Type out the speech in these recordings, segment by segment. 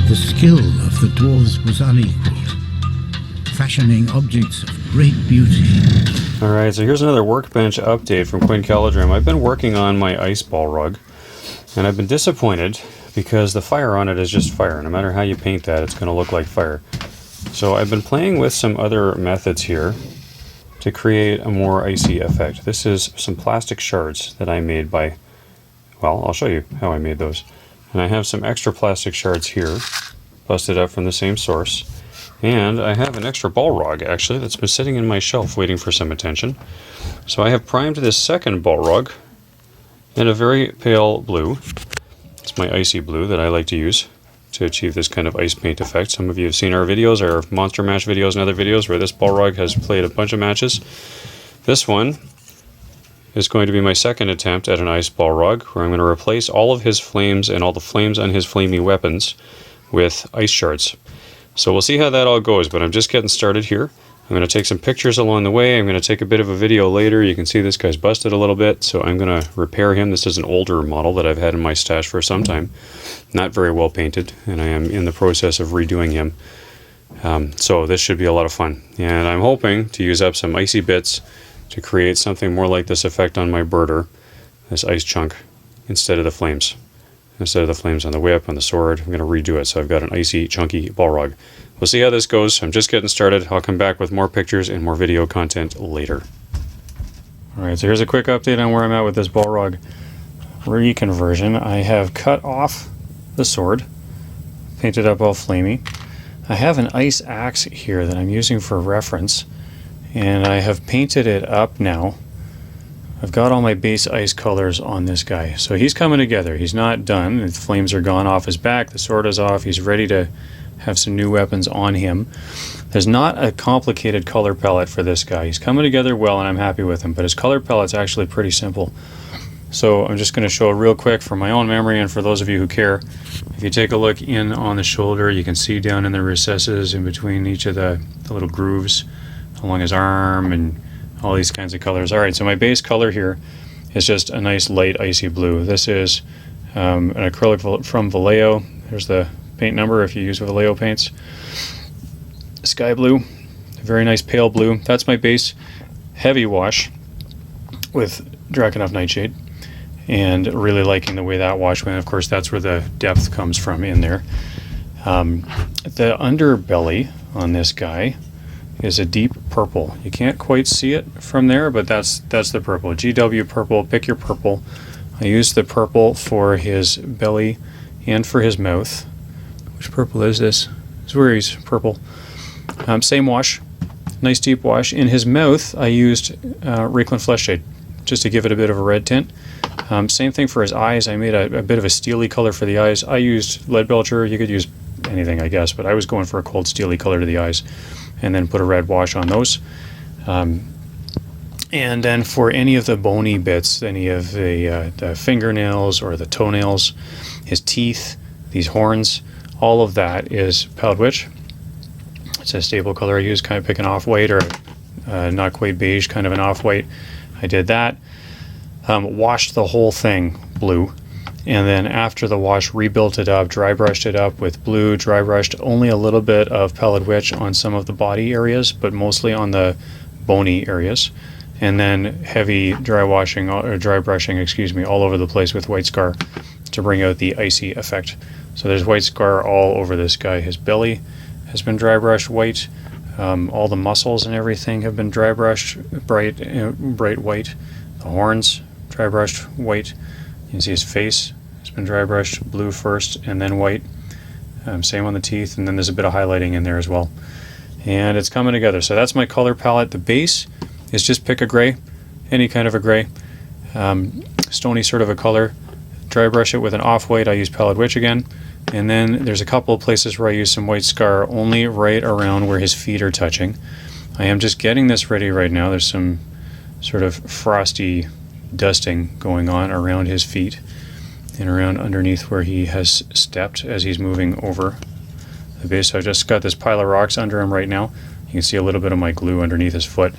The skill of the dwarves was unequaled, fashioning objects of great beauty. Alright, so here's another workbench update from Quincaladrim. I've been working on my ice-Balrog, and I've been disappointed because the fire on it is just fire. No matter how you paint that, it's going to look like fire. So I've been playing with some other methods here to create a more icy effect. This is some plastic shards that I made by, well, I'll show you how I made those. And I have some extra plastic shards here, busted up from the same source. And I have an extra Balrog, actually, that's been sitting in my shelf waiting for some attention. So I have primed this second Balrog in a very pale blue. It's my icy blue that I like to use to achieve this kind of ice paint effect. Some of you have seen our videos, our Monster Mash videos and other videos where this Balrog has played a bunch of matches. This one is going to be my second attempt at an ice Balrog, where I'm going to replace all of his flames and all the flames on his flamey weapons with ice shards. So we'll see how that all goes, but I'm just getting started here. I'm going to take some pictures along the way. I'm going to take a bit of a video later. You can see this guy's busted a little bit, so I'm going to repair him. This is an older model that I've had in my stash for some time. Not very well painted, and I am in the process of redoing him. So this should be a lot of fun. And I'm hoping to use up some icy bits to create something more like this effect on my birder, this ice chunk, instead of the flames. Instead of the flames on the whip, on the sword, I'm going to redo it. So I've got an icy, chunky Balrog. We'll see how this goes. I'm just getting started. I'll come back with more pictures and more video content later. Alright, so here's a quick update on where I'm at with this Balrog reconversion. I have cut off the sword, painted up all flamey. I have an ice axe here that I'm using for reference, and I have painted it up now. I've got all my base ice colors on this guy. So he's coming together. He's not done. The flames are gone off his back. The sword is off. He's ready to have some new weapons on him. There's not a complicated color palette for this guy. He's coming together well, and I'm happy with him. But his color palette's actually pretty simple. So I'm just going to show real quick for my own memory and for those of you who care. If you take a look in on the shoulder, you can see down in the recesses in between each of the little grooves along his arm and all these kinds of colors. Alright, so my base color here is just a nice light icy blue. This is an acrylic from Vallejo. There's the paint number if you use Vallejo paints. Sky blue, very nice pale blue. That's my base heavy wash with Drakenhof Nightshade, and really liking the way that wash went. Of course, that's where the depth comes from in there. The underbelly on this guy is a deep purple. You can't quite see it from there, but that's the purple. GW purple, pick your purple. I used the purple for his belly and for his mouth. Which purple is this? It's where he's purple. Same wash, nice deep wash. In his mouth, I used Reikland Flesh Shade, just to give it a bit of a red tint. Same thing for his eyes. I made a bit of a steely color for the eyes. I used Lead Belcher. You could use anything, I guess, but I was going for a cold steely color to the eyes, and then put a red wash on those. And then for any of the bony bits, any of the fingernails or the toenails, his teeth, these horns, all of that is Pallid Witch. It's a staple color I use, kind of pick an off-white or not quite beige, kind of an off-white. I did that. Washed the whole thing blue. And then after the wash, rebuilt it up, dry brushed it up with blue, dry brushed only a little bit of Pallid Witch on some of the body areas, but mostly on the bony areas. And then heavy dry washing, or dry brushing, excuse me, all over the place with White Scar to bring out the icy effect. So there's White Scar all over this guy. His belly has been dry brushed white. All the muscles and everything have been dry brushed bright white. The horns, dry brushed white. You can see his face has been dry brushed blue first and then white. Same on the teeth, and then there's a bit of highlighting in there as well. And it's coming together. So that's my color palette. The base is just pick a gray, any kind of a gray. Stony sort of a color. Dry brush it with an off-white. I use Pallid Witch again. And then there's a couple of places where I use some White Scar only right around where his feet are touching. I am just getting this ready right now. There's some sort of frosty dusting going on around his feet and around underneath where he has stepped as he's moving over the base. So I just got this pile of rocks under him right now. You can see a little bit of my glue underneath his foot.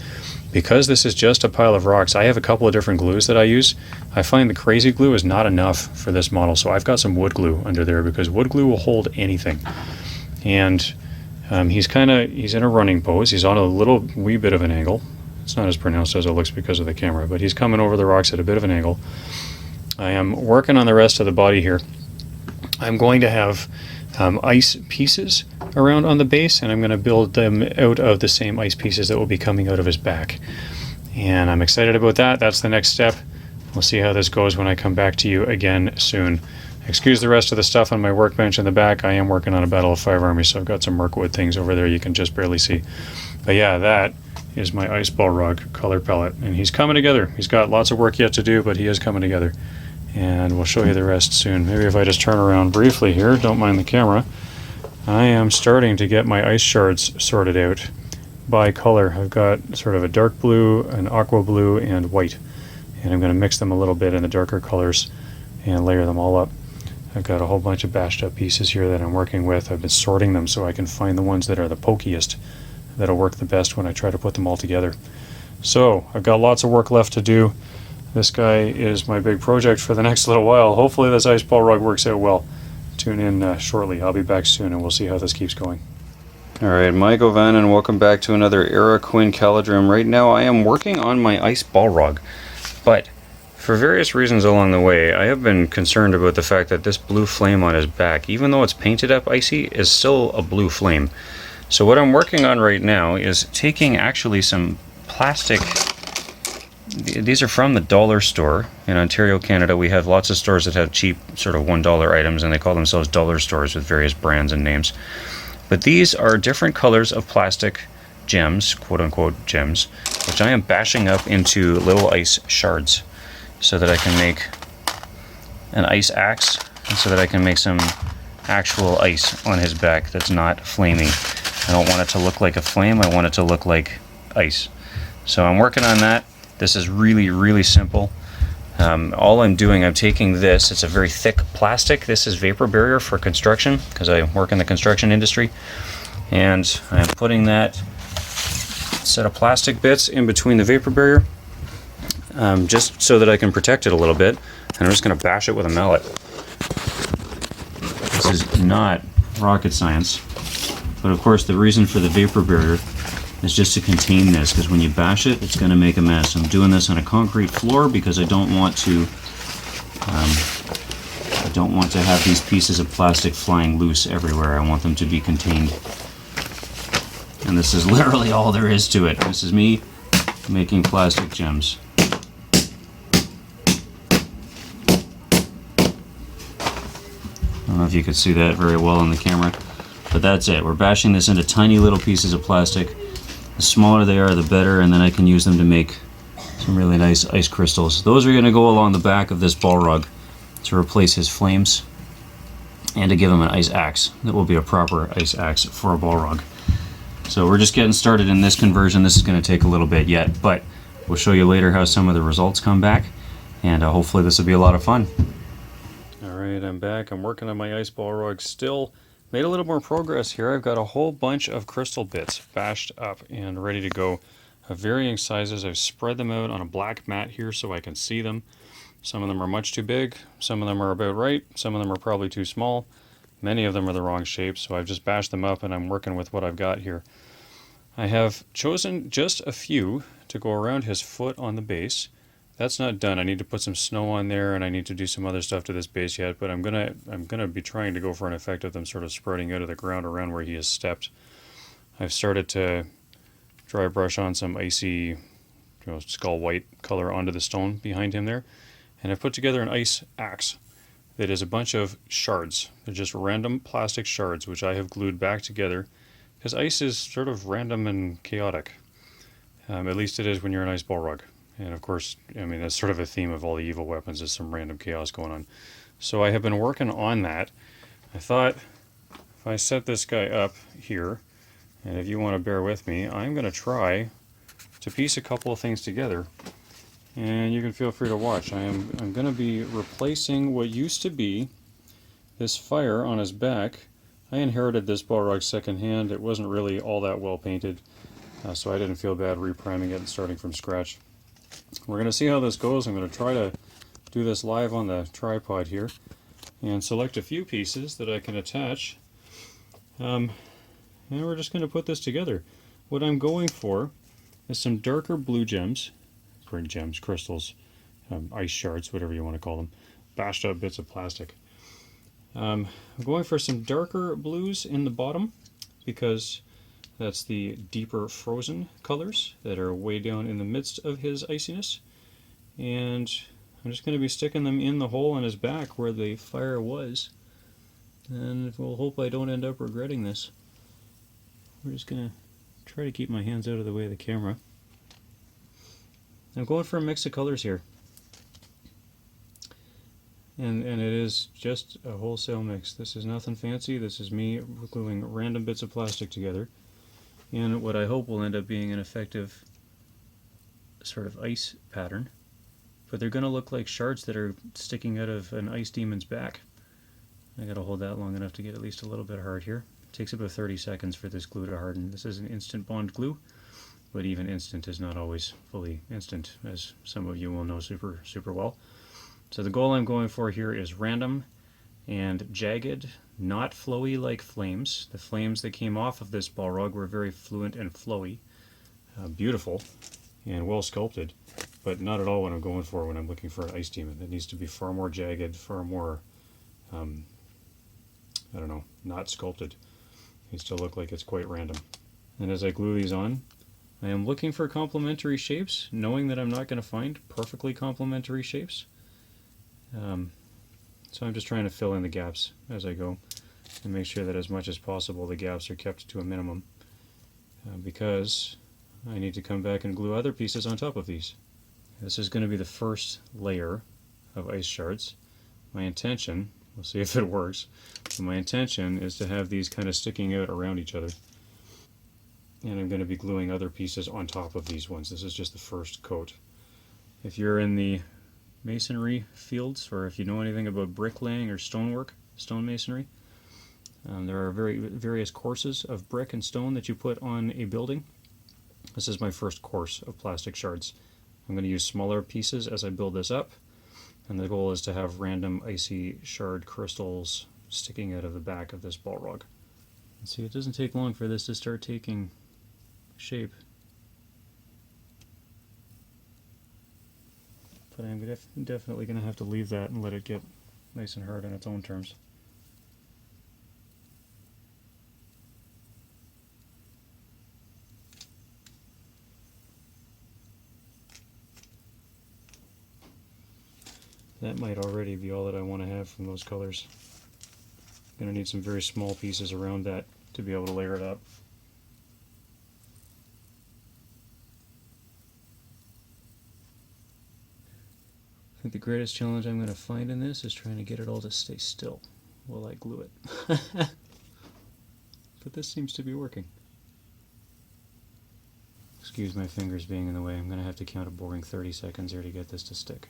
Because this is just a pile of rocks, I have a couple of different glues that I use. I find the crazy glue is not enough for this model, so I've got some wood glue under there because wood glue will hold anything. And he's in a running pose. He's on a little wee bit of an angle. It's not as pronounced as it looks because of the camera, but he's coming over the rocks at a bit of an angle. I am working on the rest of the body here. I'm going to have ice pieces around on the base, and I'm going to build them out of the same ice pieces that will be coming out of his back. And I'm excited about that. That's the next step. We'll see how this goes when I come back to you again soon. Excuse the rest of the stuff on my workbench in the back. I am working on a Battle of Five Armies, so I've got some Mirkwood things over there you can just barely see. But yeah, that is my ice-Balrog color palette, and he's coming together. He's got lots of work yet to do, but he is coming together. And we'll show you the rest soon. Maybe if I just turn around briefly here, don't mind the camera. I am starting to get my ice shards sorted out by color. I've got sort of a dark blue, an aqua blue, and white. And I'm going to mix them a little bit in the darker colors and layer them all up. I've got a whole bunch of bashed up pieces here that I'm working with. I've been sorting them so I can find the ones that are the pokiest, that'll work the best when I try to put them all together. So I've got lots of work left to do. This guy is my big project for the next little while. Hopefully this ice-Balrog works out well. Tune in shortly. I'll be back soon and we'll see how this keeps going. Alright, Mike O'Van, and welcome back to another Era Quinn Calidrim. Right now I am working on my ice-Balrog, but for various reasons along the way, I have been concerned about the fact that this blue flame on his back, even though it's painted up icy, is still a blue flame. So what I'm working on right now is taking actually some plastic. These are from the dollar store in Ontario, Canada. We have lots of stores that have cheap sort of $1 items, and they call themselves dollar stores with various brands and names. But these are different colors of plastic gems, quote-unquote gems, which I am bashing up into little ice shards so that I can make an ice axe, and so that I can make some actual ice on his back that's not flaming. I don't want it to look like a flame, I want it to look like ice. So I'm working on that. This is really, really simple. All I'm doing, I'm taking this, it's a very thick plastic. This is vapor barrier for construction, because I work in the construction industry. And I'm putting that set of plastic bits in between the vapor barrier, just so that I can protect it a little bit. And I'm just going to bash it with a mallet. This is not rocket science. But of course, the reason for the vapor barrier is just to contain this, because when you bash it, it's going to make a mess. I'm doing this on a concrete floor because I don't want to have these pieces of plastic flying loose everywhere. I want them to be contained. And this is literally all there is to it. This is me making plastic gems. I don't know if you could see that very well on the camera, but that's it. We're bashing this into tiny little pieces of plastic. The smaller they are, the better, and then I can use them to make some really nice ice crystals. Those are going to go along the back of this Balrog to replace his flames and to give him an ice axe that will be a proper ice axe for a Balrog. So we're just getting started in this conversion. This is going to take a little bit yet, but we'll show you later how some of the results come back, and hopefully this will be a lot of fun. Alright, I'm back. I'm working on my ice-Balrog still. Made a little more progress here. I've got a whole bunch of crystal bits bashed up and ready to go of varying sizes. I've spread them out on a black mat here so I can see them. Some of them are much too big, some of them are about right, some of them are probably too small. Many of them are the wrong shape, so I've just bashed them up and I'm working with what I've got here. I have chosen just a few to go around his foot on the base. That's not done. I need to put some snow on there, and I need to do some other stuff to this base yet, but I'm gonna be trying to go for an effect of them sort of spreading out of the ground around where he has stepped. I've started to dry brush on some icy, skull white color onto the stone behind him there, and I've put together an ice axe that is a bunch of shards. They're just random plastic shards, which I have glued back together, because ice is sort of random and chaotic. At least it is when you're an ice-Balrog. And of course, I mean, that's sort of a theme of all the evil weapons, is some random chaos going on. So I have been working on that. I thought if I set this guy up here, and if you want to bear with me, I'm going to try to piece a couple of things together. And you can feel free to watch. I'm going to be replacing what used to be this fire on his back I inherited this Balrog secondhand. It wasn't really all that well painted, so I didn't feel bad repriming it and starting from scratch. We're going to see how this goes. I'm going to try to do this live on the tripod here and select a few pieces that I can attach. And we're just going to put this together. What I'm going for is some darker blue gems, crystals, ice shards, whatever you want to call them, bashed up bits of plastic. I'm going for some darker blues in the bottom because that's the deeper frozen colors that are way down in the midst of his iciness. And I'm just going to be sticking them in the hole on his back where the fire was. And we'll hope I don't end up regretting this. We're just going to try to keep my hands out of the way of the camera. I'm going for a mix of colors here. And it is just a wholesale mix. This is nothing fancy. This is me gluing random bits of plastic together. And what I hope will end up being an effective sort of ice pattern. But they're going to look like shards that are sticking out of an ice demon's back. I got to hold that long enough to get at least a little bit hard here. It takes about 30 seconds for this glue to harden. This is an instant bond glue, but even instant is not always fully instant, as some of you will know super well. So the goal I'm going for here is random and jagged, not flowy like flames. The flames that came off of this Balrog were very fluent and flowy, beautiful and well sculpted, but not at all what I'm going for when I'm looking for an ice demon. It needs to be far more jagged, far more, I don't know, not sculpted. It needs to look like it's quite random. And as I glue these on, I am looking for complementary shapes, knowing that I'm not going to find perfectly complementary shapes. So I'm just trying to fill in the gaps as I go and make sure that as much as possible the gaps are kept to a minimum, because I need to come back and glue other pieces on top of these. This is going to be the first layer of ice shards. My intention, we'll see if it works, but my intention is to have these kind of sticking out around each other. And I'm going to be gluing other pieces on top of these ones. This is just the first coat. If you're in the masonry fields, or if you know anything about bricklaying or stonework, stone masonry, there are various courses of brick and stone that you put on a building. This is my first course of plastic shards. I'm going to use smaller pieces as I build this up, and the goal is to have random icy shard crystals sticking out of the back of this Balrog. See, it doesn't take long for this to start taking shape. But I'm definitely going to have to leave that and let it get nice and hard on its own terms. That might already be all that I want to have from those colors. I'm going to need some very small pieces around that to be able to layer it up. I think the greatest challenge I'm going to find in this is trying to get it all to stay still while I glue it. But this seems to be working. Excuse my fingers being in the way. I'm going to have to count a boring 30 seconds here to get this to stick.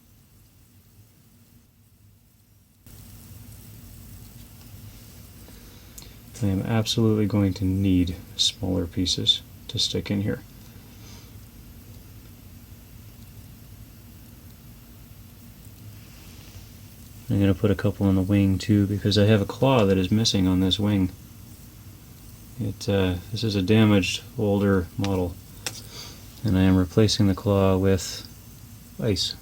I am absolutely going to need smaller pieces to stick in here. I'm going to put a couple on the wing too, because I have a claw that is missing on this wing. This is a damaged older model, and I am replacing the claw with ice.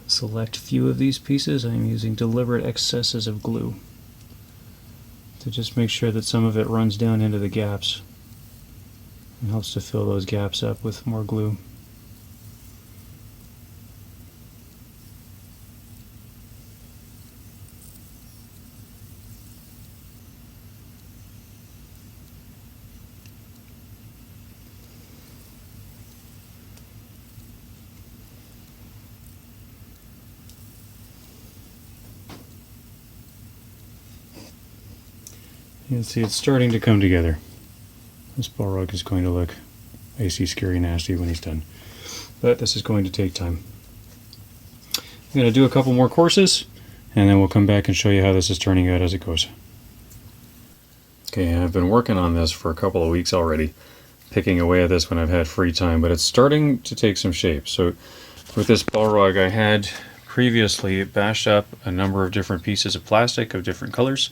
Select few of these pieces. I'm using deliberate excesses of glue to just make sure that some of it runs down into the gaps. It helps to fill those gaps up with more glue. You can see it's starting to come together. This Balrog is going to look icy, scary, nasty when he's done. But this is going to take time. I'm going to do a couple more courses, and then we'll come back and show you how this is turning out as it goes. Okay, I've been working on this for a couple of weeks already, picking away at this when I've had free time, but it's starting to take some shape. So with this Balrog, I had previously bashed up a number of different pieces of plastic of different colors.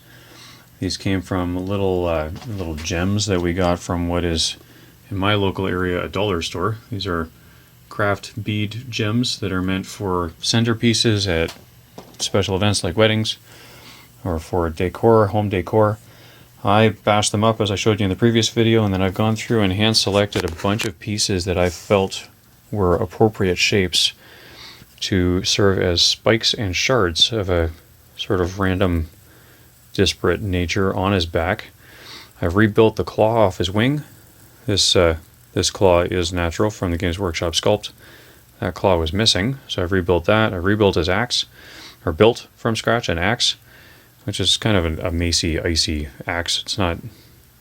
These came from little gems that we got from what is, in my local area, a dollar store. These are craft bead gems that are meant for centerpieces at special events like weddings or for decor, home decor. I bashed them up as I showed you in the previous video, and then I've gone through and hand selected a bunch of pieces that I felt were appropriate shapes to serve as spikes and shards of a sort of random disparate nature on his back. I've rebuilt the claw off his wing. This claw is natural from the Games Workshop sculpt. That claw was missing, so I've rebuilt that. I rebuilt his axe, or built from scratch an axe, which is kind of a macy, icy axe. It's not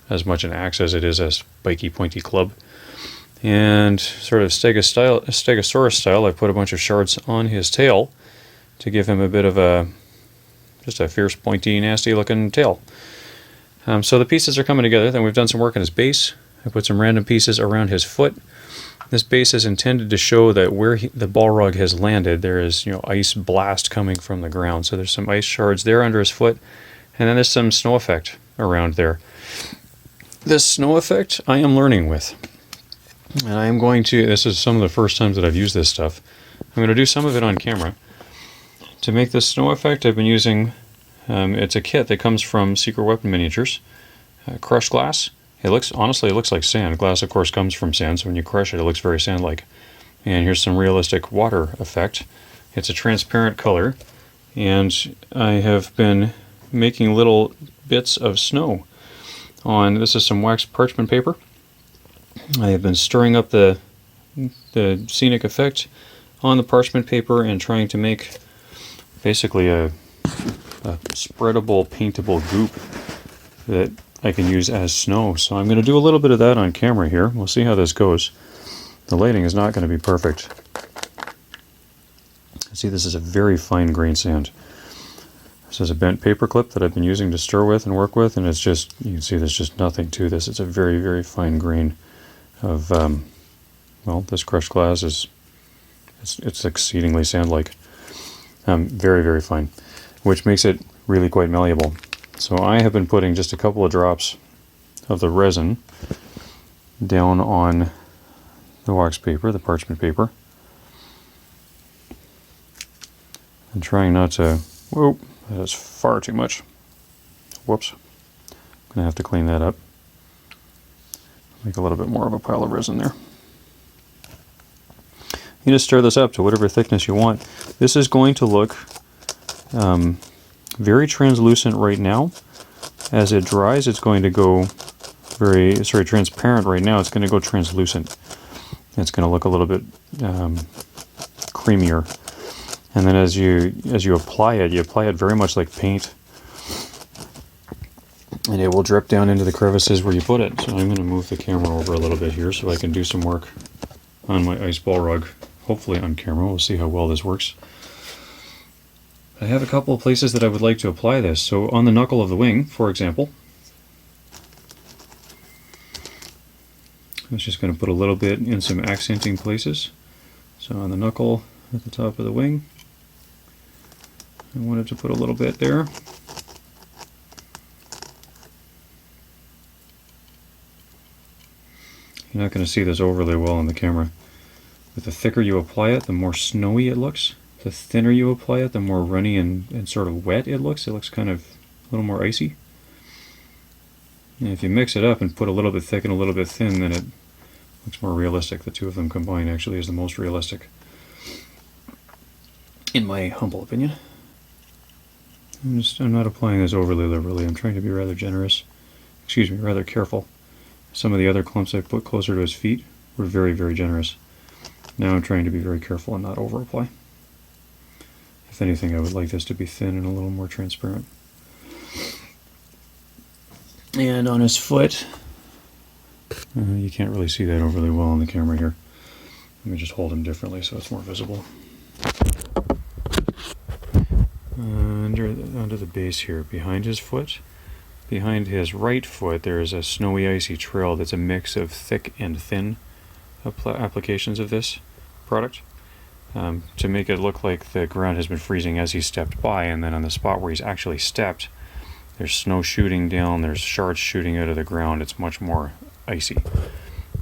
as much an axe as it is a spiky, pointy club. And sort of Stegosaurus style, I put a bunch of shards on his tail to give him a bit of just a fierce, pointy, nasty looking tail. So the pieces are coming together. Then we've done some work on his base. I put some random pieces around his foot. This base is intended to show that where the Balrog has landed, there is, ice blast coming from the ground. So there's some ice shards there under his foot, and then there's some snow effect around there. This snow effect I am learning with. And I am going to, this is some of the first times that I've used this stuff. I'm going to do some of it on camera. To make this snow effect, I've been using, it's a kit that comes from Secret Weapon Miniatures. Crushed glass. Honestly, it looks like sand. Glass, of course, comes from sand, so when you crush it, it looks very sand-like. And here's some realistic water effect. It's a transparent color, and I have been making little bits of snow on, this is some waxed parchment paper. I have been stirring up the scenic effect on the parchment paper and trying to make basically a spreadable, paintable goop that I can use as snow. So I'm going to do a little bit of that on camera here. We'll see how this goes. The lighting is not going to be perfect. See, this is a very fine grain sand. This is a bent paper clip that I've been using to stir with and work with, and it's just, you can see there's just nothing to this. It's a very, very fine grain of, well, this crushed glass is, it's exceedingly sand-like. Very, very fine, which makes it really quite malleable. So I have been putting just a couple of drops of the resin down on the wax paper, the parchment paper, and trying not to, whoa, that's far too much. Whoops. I'm going to have to clean that up. Make a little bit more of a pile of resin there. You just stir this up to whatever thickness you want. This is going to look very translucent right now. As it dries, it's going to go transparent right now. It's going to go translucent. It's going to look a little bit creamier. And then as you apply it very much like paint. And it will drip down into the crevices where you put it. So I'm going to move the camera over a little bit here so I can do some work on my ice-Balrog, hopefully on camera. We'll see how well this works. I have a couple of places that I would like to apply this. So on the knuckle of the wing, for example, I was just going to put a little bit in some accenting places. So on the knuckle at the top of the wing, I wanted to put a little bit there. You're not going to see this overly well on the camera. But the thicker you apply it, the more snowy it looks. The thinner you apply it, the more runny and sort of wet it looks. It looks kind of a little more icy. And if you mix it up and put a little bit thick and a little bit thin, then it looks more realistic. The two of them combined actually is the most realistic, in my humble opinion. I'm not applying this overly liberally. I'm trying to be rather generous. Excuse me, rather careful. Some of the other clumps I put closer to his feet were very, very generous. Now I'm trying to be very careful and not over apply. If anything, I would like this to be thin and a little more transparent. And on his foot, You can't really see that overly well on the camera here. Let me just hold him differently so it's more visible. Under the base here, behind his foot, behind his right foot, there is a snowy icy trail that's a mix of thick and thin applications of this product to make it look like the ground has been freezing as he stepped by, and then on the spot where he's actually stepped, there's snow shooting down, there's shards shooting out of the ground. It's much more icy.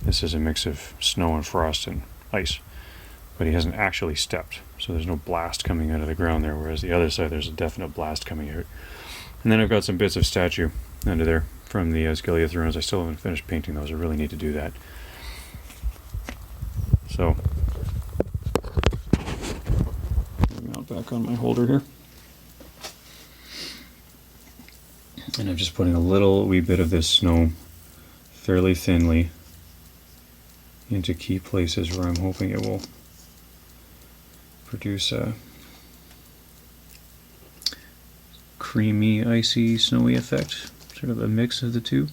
This is a mix of snow and frost and ice, but he hasn't actually stepped, so there's no blast coming out of the ground there, whereas the other side there's a definite blast coming out. And then I've got some bits of statue under there from the Scalia Thrones. I still haven't finished painting those. I really need to do that. So, mount back on my holder here. And I'm just putting a little wee bit of this snow fairly thinly into key places where I'm hoping it will produce a creamy, icy, snowy effect, sort of a mix of the two.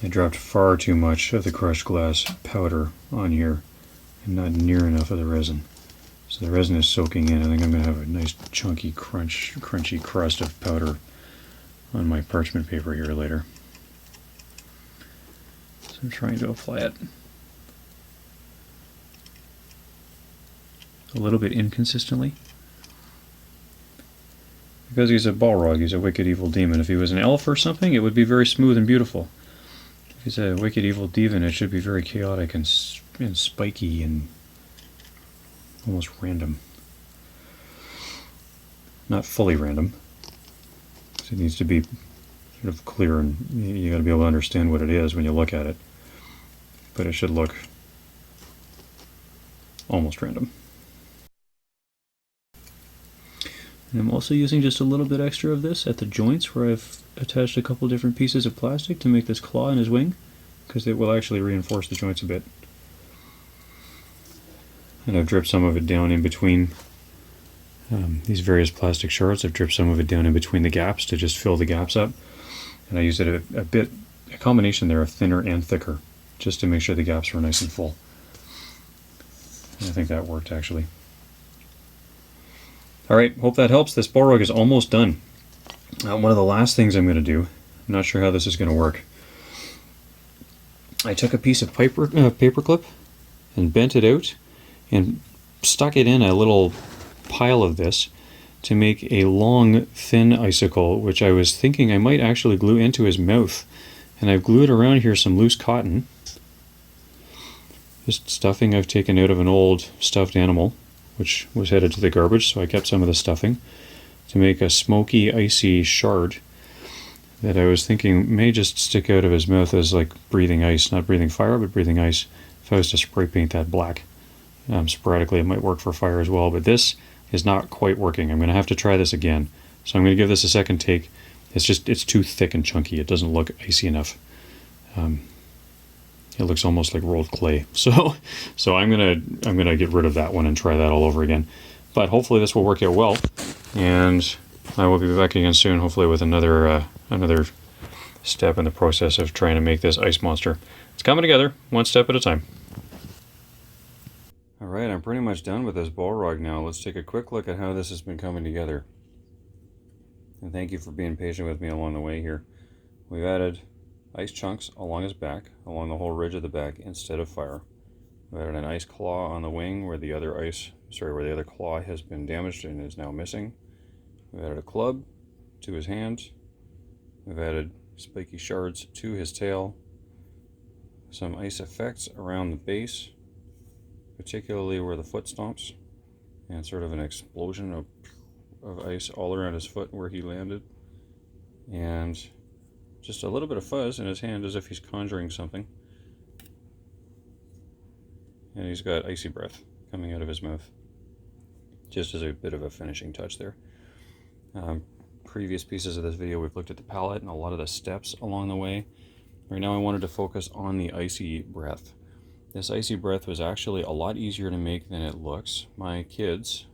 I dropped far too much of the crushed glass powder on here and not near enough of the resin. So the resin is soaking in. I think I'm going to have a nice chunky crunchy crust of powder on my parchment paper here later. So I'm trying to apply it a little bit inconsistently. Because he's a Balrog, he's a wicked evil demon. If he was an elf or something, it would be very smooth and beautiful. If he's a wicked evil demon, it should be very chaotic and spiky and almost random. Not fully random. So it needs to be sort of clear, and you got to be able to understand what it is when you look at it. But it should look almost random. And I'm also using just a little bit extra of this at the joints where I've attached a couple different pieces of plastic to make this claw in his wing, because it will actually reinforce the joints a bit. And I've dripped some of it down in between these various plastic shards. I've dripped some of it down in between the gaps to just fill the gaps up. And I used it a combination there of thinner and thicker, just to make sure the gaps were nice and full. And I think that worked actually. Alright, hope that helps. This Balrog is almost done. One of the last things I'm going to do, I'm not sure how this is going to work. I took a piece of paper clip and bent it out and stuck it in a little pile of this to make a long, thin icicle, which I was thinking I might actually glue into his mouth. And I've glued around here some loose cotton. Just stuffing I've taken out of an old stuffed animal, which was headed to the garbage, so I kept some of the stuffing to make a smoky, icy shard that I was thinking may just stick out of his mouth as like breathing ice, not breathing fire, but breathing ice. If I was to spray paint that black sporadically, it might work for fire as well, but this is not quite working. I'm going to have to try this again. So I'm going to give this a second take. It's too thick and chunky. It doesn't look icy enough. It looks almost like rolled clay. So I'm gonna get rid of that one and try that all over again. But hopefully this will work out well, and I will be back again soon, hopefully with another step in the process of trying to make this ice monster. It's coming together, one step at a time. Alright, I'm pretty much done with this Balrog now. Let's take a quick look at how this has been coming together. And thank you for being patient with me along the way here. We've added ice chunks along his back, along the whole ridge of the back, instead of fire. We've added an ice claw on the wing where the other claw has been damaged and is now missing. We've added a club to his hand. We've added spiky shards to his tail. Some ice effects around the base, particularly where the foot stomps, and sort of an explosion of ice all around his foot where he landed. And just a little bit of fuzz in his hand as if he's conjuring something. And he's got icy breath coming out of his mouth. Just as a bit of a finishing touch there. Previous pieces of this video we've looked at the palette and a lot of the steps along the way. Right now I wanted to focus on the icy breath. This icy breath was actually a lot easier to make than it looks. My kids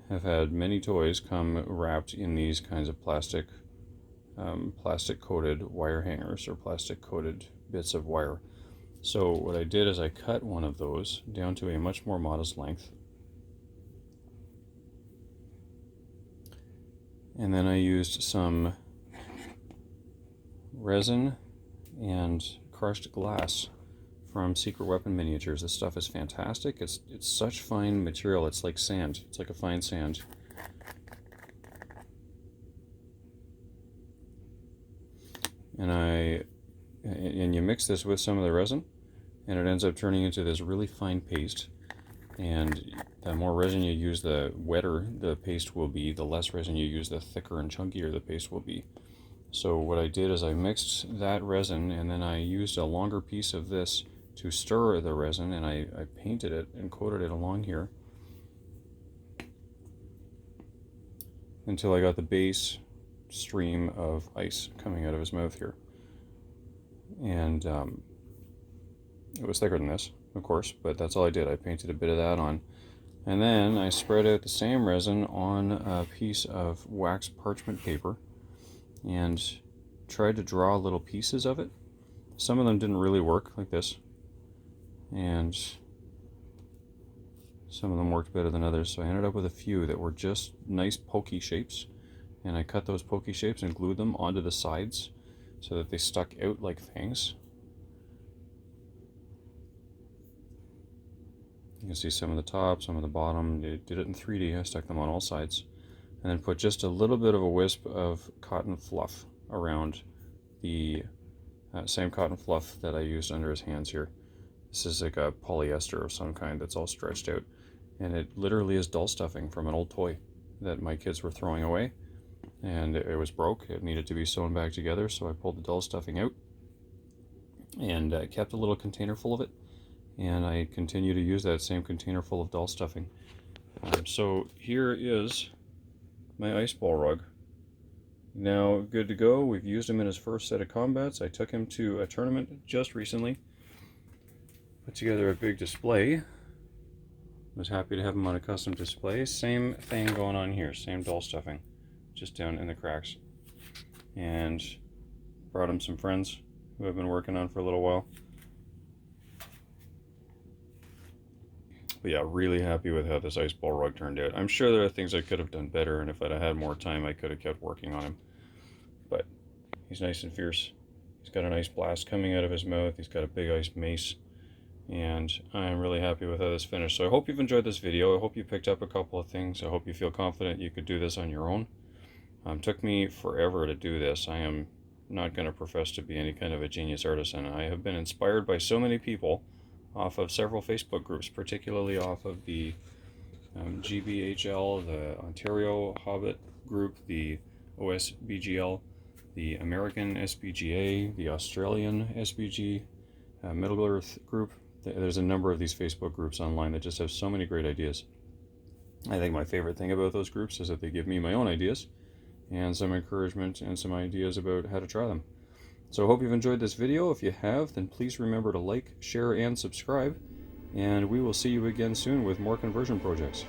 have had many toys come wrapped in these kinds of plastic plastic coated wire hangers or plastic coated bits of wire. So what I did is I cut one of those down to a much more modest length, and then I used some resin and crushed glass from Secret Weapon Miniatures. This stuff is fantastic. It's such fine material. It's like sand. It's like a fine sand. And you mix this with some of the resin, and it ends up turning into this really fine paste. And the more resin you use, the wetter the paste will be. The less resin you use, the thicker and chunkier the paste will be. So what I did is I mixed that resin, and then I used a longer piece of this to stir the resin, and I painted it and coated it along here until I got the base stream of ice coming out of his mouth here. And it was thicker than this, of course, but that's all I did. I painted a bit of that on. And then I spread out the same resin on a piece of waxed parchment paper and tried to draw little pieces of it. Some of them didn't really work, like this, and some of them worked better than others, so I ended up with a few that were just nice pokey shapes, and I cut those pokey shapes and glued them onto the sides so that they stuck out like fangs. You can see some of the top, some of the bottom. They did it in 3D. I stuck them on all sides, and then put just a little bit of a wisp of cotton fluff around the same cotton fluff that I used under his hands here. This is like a polyester of some kind that's all stretched out, and it literally is doll stuffing from an old toy that my kids were throwing away, and it was broke. It needed to be sewn back together, so I pulled the doll stuffing out and kept a little container full of it, and I continue to use that same container full of doll stuffing. So here is my ice-Balrog. Now good to go. We've used him in his first set of combats. I took him to a tournament just recently, put together a big display. Was happy to have him on a custom display. Same thing going on here, same doll stuffing, just down in the cracks. And brought him some friends who I've been working on for a little while. But yeah, really happy with how this ice-Balrog turned out. I'm sure there are things I could have done better, and if I'd had more time, I could have kept working on him. But he's nice and fierce. He's got an ice blast coming out of his mouth. He's got a big ice mace. And I'm really happy with how this finished. So I hope you've enjoyed this video. I hope you picked up a couple of things. I hope you feel confident you could do this on your own. Took me forever to do this. I am not going to profess to be any kind of a genius artisan. I have been inspired by so many people off of several Facebook groups, particularly off of the GBHL, the Ontario Hobbit group, the OSBGL, the American SBGA, the Australian SBG, Middle Earth group. There's a number of these Facebook groups online that just have so many great ideas. I think my favorite thing about those groups is that they give me my own ideas and some encouragement and some ideas about how to try them. So I hope you've enjoyed this video. If you have, then please remember to like, share, and subscribe. And we will see you again soon with more conversion projects.